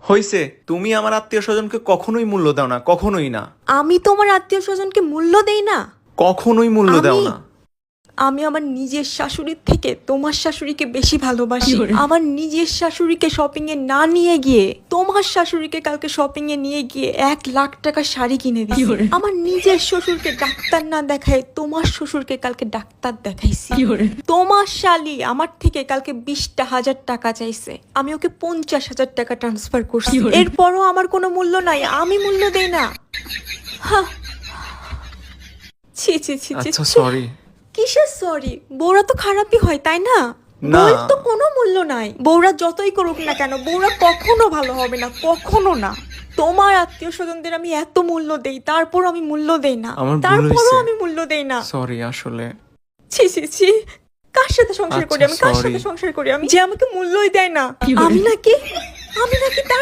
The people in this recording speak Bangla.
হইছে, তুমি আমার আত্মীয় স্বজনকে কখনোই মূল্য দাও না, কখনোই না। আমি তোমার আত্মীয় স্বজনকে মূল্য দেই না? কখনোই মূল্য দাও না। আমি আমার নিজের শাশুড়ির থেকে তোমার শাশুড়িকে বেশি ভালোবাসি। আমার নিজের শাশুড়িকে শপিং এ না নিয়ে গিয়ে তোমার শাশুড়িকে কালকে শপিং এ নিয়ে গিয়ে 1 লাখ টাকার শাড়ি কিনে দিয়েছি। আমার নিজের শ্বশুরকে ডাক্তার না দেখায় তোমার শ্বশুরকে কালকে ডাক্তার দেখাইছি। তোমার শালি আমার থেকে কালকে 20,000 টাকা চাইছে, আমি ওকে 50,000 টাকা ট্রান্সফার করছি। এরপরও আমার কোনো মূল্য নাই, আমি মূল্য দেই না। ছি ছি ছি ছি। আচ্ছা সরি। কিসের সরি? বউরা তো খারাপই হয়, তাই না? না। বউর তো কোনো মূল্য নাই। বউরা যতই করুক না কেন, বউরা কখনো ভালো হবে না, কখনো না। তোমার আত্মীয় স্বজনদের আমি এত মূল্য দেই, তারপর আমি মূল্য দেই না। আমার ভুল তারপরও হইছে। আমি মূল্য দেই না। সরি আসলে। ছি ছি ছি। কার সাথে সংসার করি আচ্ছা, আমি? কার sorry। সাথে সংসার করি আমি যে আমাকে মূল্যই দেয় না? আমি নাকি তার